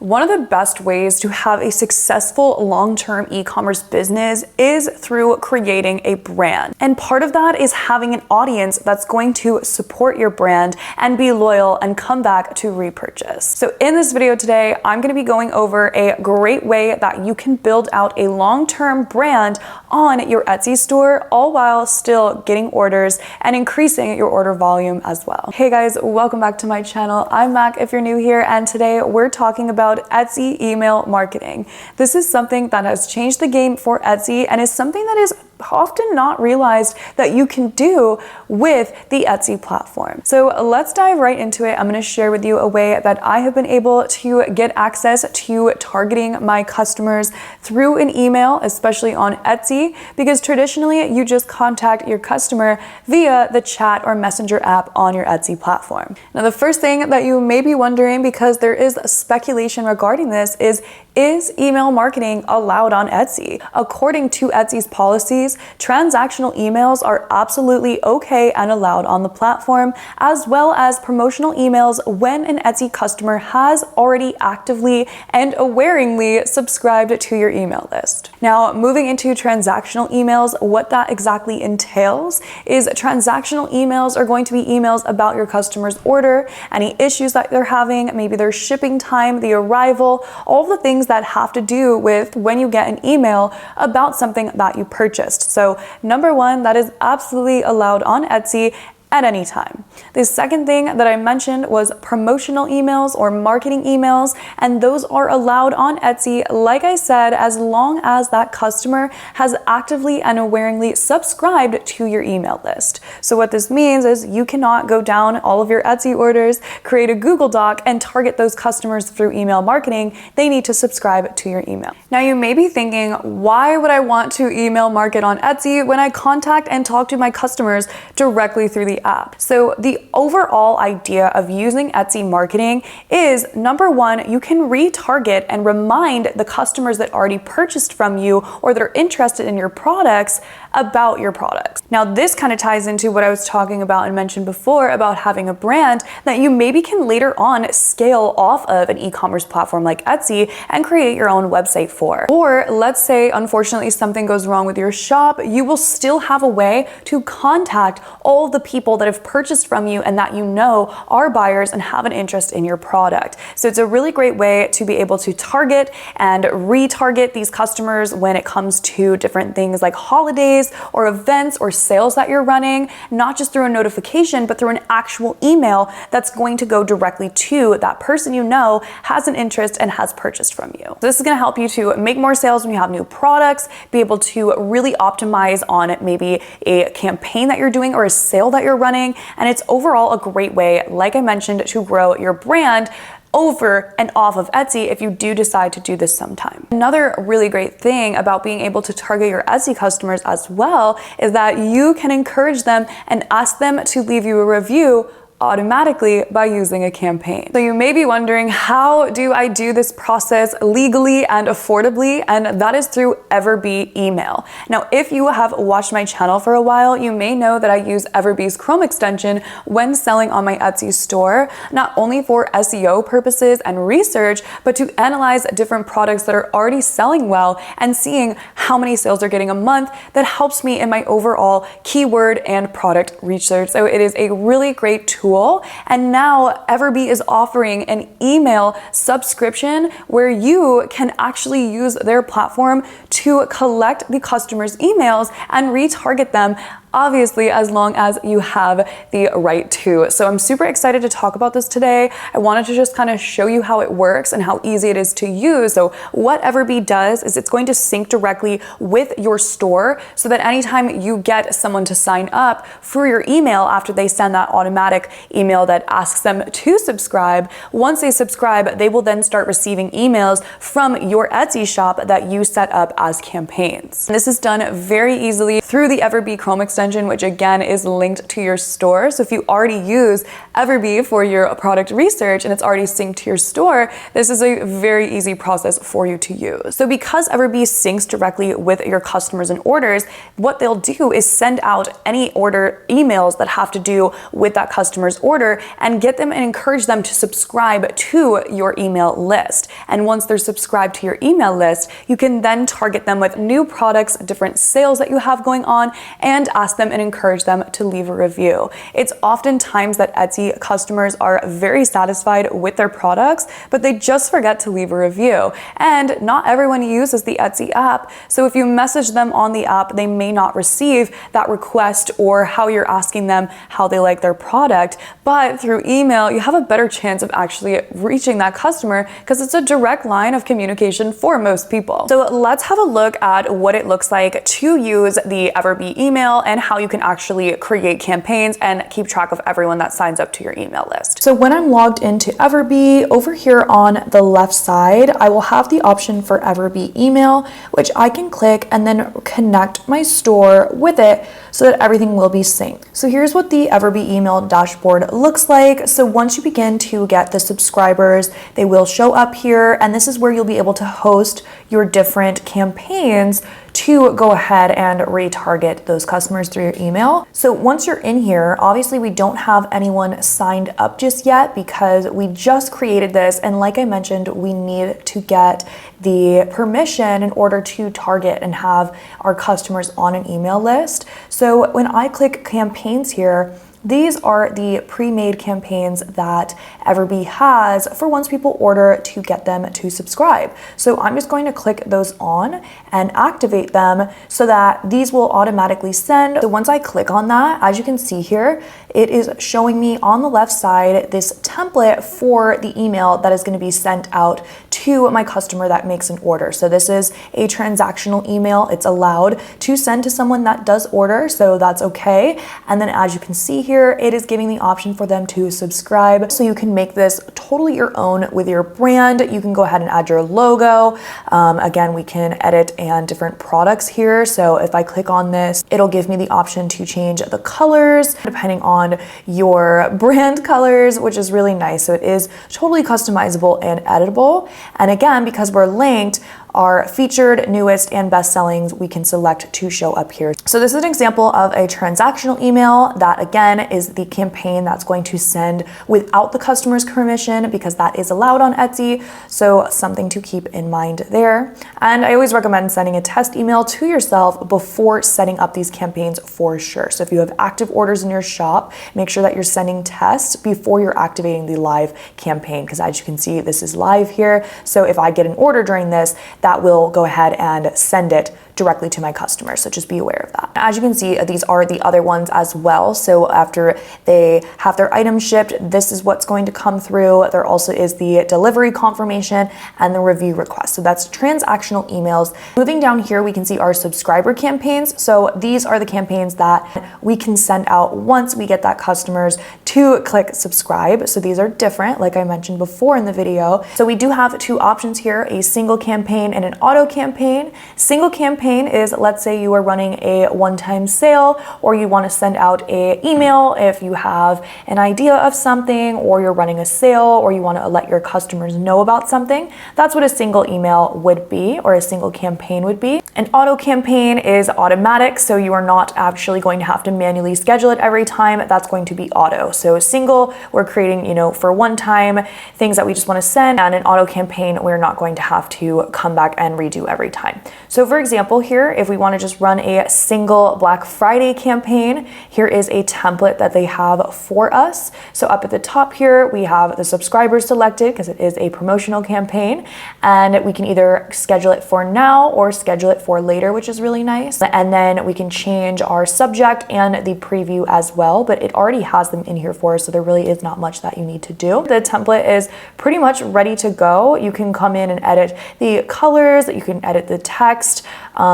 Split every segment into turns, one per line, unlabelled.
One of the best ways to have a successful long-term e-commerce business is through creating a brand. And part of that is having an audience that's going to support your brand and be loyal and come back to repurchase. So in this video today, I'm going to be going over a great way that you can build out a long-term brand on your Etsy store, all while still getting orders and increasing your order volume as well. Hey guys, welcome back to my channel. I'm Mac if you're new here, and today we're talking about Etsy email marketing. This is something that has changed the game for Etsy and is something that is often not realized that you can do with the Etsy platform. So let's dive right into it. I'm going to share with you a way that I have been able to get access to targeting my customers through an email, especially on Etsy, because traditionally you just contact your customer via the chat or messenger app on your Etsy platform. Now, the first thing that you may be wondering, because there is speculation regarding this, is email marketing allowed on Etsy? According to Etsy's policies, transactional emails are absolutely okay and allowed on the platform, as well as promotional emails when an Etsy customer has already actively and awareingly subscribed to your email list. Now, moving into transactional emails, what that exactly entails is transactional emails are going to be emails about your customer's order, any issues that they're having, maybe their shipping time, the arrival, all the things that have to do with when you get an email about something that you purchased. So number one, that is absolutely allowed on Etsy at any time. The second thing that I mentioned was promotional emails or marketing emails, and those are allowed on Etsy, like I said, as long as that customer has actively and awareingly subscribed to your email list. So what this means is you cannot go down all of your Etsy orders, create a Google Doc, and target those customers through email marketing. They need to subscribe to your email. Now, you may be thinking, why would I want to email market on Etsy when I contact and talk to my customers directly through the app? So the overall idea of using Etsy marketing is, number one, you can retarget and remind the customers that already purchased from you or that are interested in your products about your products. Now, this kind of ties into what I was talking about and mentioned before about having a brand that you maybe can later on scale off of an e-commerce platform like Etsy and create your own website for. Or let's say, unfortunately, something goes wrong with your shop, you will still have a way to contact all the people that have purchased from you and that you know are buyers and have an interest in your product. So it's a really great way to be able to target and retarget these customers when it comes to different things like holidays or events or sales that you're running, not just through a notification, but through an actual email that's going to go directly to that person you know has an interest and has purchased from you. So this is going to help you to make more sales when you have new products, be able to really optimize on maybe a campaign that you're doing or a sale that you're running. And it's overall a great way, like I mentioned, to grow your brand over and off of Etsy if you do decide to do this sometime. Another really great thing about being able to target your Etsy customers as well is that you can encourage them and ask them to leave you a review automatically by using a campaign. So you may be wondering, how do I do this process legally and affordably? And that is through Everbee email. Now, if you have watched my channel for a while, you may know that I use Everbee's Chrome extension when selling on my Etsy store, not only for SEO purposes and research, but to analyze different products that are already selling well and seeing how many sales they're getting a month. That helps me in my overall keyword and product research. So it is a really great tool. And now Everbee is offering an email subscription where you can actually use their platform to collect the customer's emails and retarget them, obviously, as long as you have the right to. So I'm super excited to talk about this today. I wanted to just kind of show you how it works and how easy it is to use. So what Everbee does is it's going to sync directly with your store so that anytime you get someone to sign up for your email after they send that automatic email that asks them to subscribe, once they subscribe, they will then start receiving emails from your Etsy shop that you set up as campaigns. And this is done very easily through the Everbee Chrome extension extension, which again is linked to your store. So if you already use Everbee for your product research and it's already synced to your store, this is a very easy process for you to use. So because Everbee syncs directly with your customers and orders, what they'll do is send out any order emails that have to do with that customer's order and get them and encourage them to subscribe to your email list. And once they're subscribed to your email list, you can then target them with new products, different sales that you have going on, and ask them and encourage them to leave a review. It's oftentimes that Etsy customers are very satisfied with their products, but they just forget to leave a review. And not everyone uses the Etsy app, so if you message them on the app, they may not receive that request or how you're asking them how they like their product. But through email, you have a better chance of actually reaching that customer because it's a direct line of communication for most people. So let's have a look at what it looks like to use the Everbee email and how you can actually create campaigns and keep track of everyone that signs up to your email list. So when I'm logged into Everbee, over here on the left side, I will have the option for Everbee email, which I can click and then connect my store with it so that everything will be synced. So here's what the Everbee email dashboard looks like. So once you begin to get the subscribers, they will show up here, and this is where you'll be able to host your different campaigns to go ahead and retarget those customers through your email. So once you're in here, obviously we don't have anyone signed up just yet because we just created this, and like I mentioned, we need to get the permission in order to target and have our customers on an email list. So when I click campaigns here, these are the pre-made campaigns that Everbee has for once people order to get them to subscribe. So I'm just going to click those on and activate them so that these will automatically send. So once I click on that, as you can see here, it is showing me on the left side this template for the email that is going to be sent out to my customer that makes an order. So this is a transactional email. It's allowed to send to someone that does order, so that's okay. And then as you can see here, it is giving the option for them to subscribe. So you can make this totally your own with your brand. You can go ahead and add your logo. Again, we can edit and different products here. So if I click on this, it'll give me the option to change the colors depending on your brand colors, which is really nice. So it is totally customizable and editable. And again, because we're linked, our featured, newest, and best sellings we can select to show up here. So this is an example of a transactional email that again is the campaign that's going to send without the customer's permission because that is allowed on Etsy. So something to keep in mind there. And I always recommend sending a test email to yourself before setting up these campaigns for sure. So if you have active orders in your shop, make sure that you're sending tests before you're activating the live campaign, because as you can see, this is live here. So if I get an order during this, that will go ahead and send it directly to my customers. So just be aware of that. As you can see, these are the other ones as well. So after they have their items shipped, this is what's going to come through. There also is the delivery confirmation and the review request. So that's transactional emails. Moving down here, we can see our subscriber campaigns. So these are the campaigns that we can send out once we get that customers to click subscribe. So these are different, like I mentioned before in the video. So we do have two options here, a single campaign and an auto campaign. Single campaign is, let's say you are running a one-time sale, or you want to send out an email if you have an idea of something, or you're running a sale, or you want to let your customers know about something. That's what a single email would be, or a single campaign would be. An auto campaign is automatic, so you are not actually going to have to manually schedule it every time. That's going to be auto. So single, we're creating, for one time things that we just want to send, and an auto campaign, we're not going to have to come back and redo every time. So for example, here, if we want to just run a single Black Friday campaign, here is a template that they have for us. So up at the top here, we have the subscribers selected because it is a promotional campaign, and we can either schedule it for now or schedule it for later, which is really nice. And then we can change our subject and the preview as well, but it already has them in here for us, so there really is not much that you need to do. The template is pretty much ready to go. You can come in and edit the colors, you can edit the text,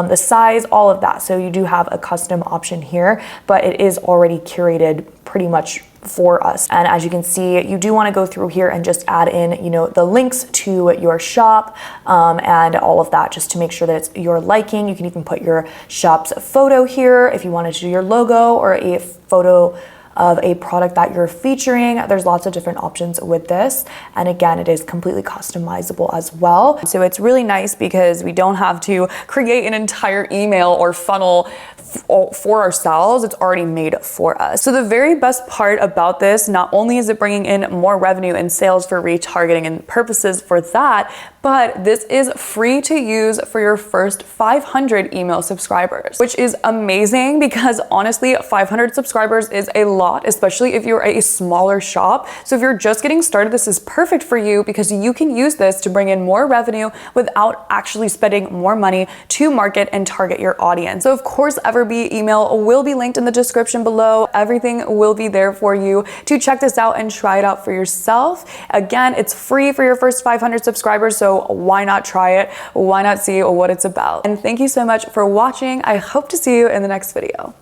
the size, all of that. So you do have a custom option here, but it is already curated pretty much for us. And as you can see, you do want to go through here and just add in, you know, the links to your shop and all of that, just to make sure that it's your liking. You can even put your shop's photo here if you wanted to do your logo, or a photo of a product that you're featuring. There's lots of different options with this. And again, it is completely customizable as well. So it's really nice because we don't have to create an entire email or funnel for ourselves. It's already made for us. So the very best part about this, not only is it bringing in more revenue and sales for retargeting and purposes for that, but this is free to use for your first 500 email subscribers, which is amazing because honestly, 500 subscribers is a lot, especially if you're a smaller shop. So if you're just getting started, this is perfect for you because you can use this to bring in more revenue without actually spending more money to market and target your audience. So of course, Everbee email will be linked in the description below. Everything will be there for you to check this out and try it out for yourself. Again, it's free for your first 500 subscribers, so why not try it? Why not see what it's about? And thank you so much for watching. I hope to see you in the next video.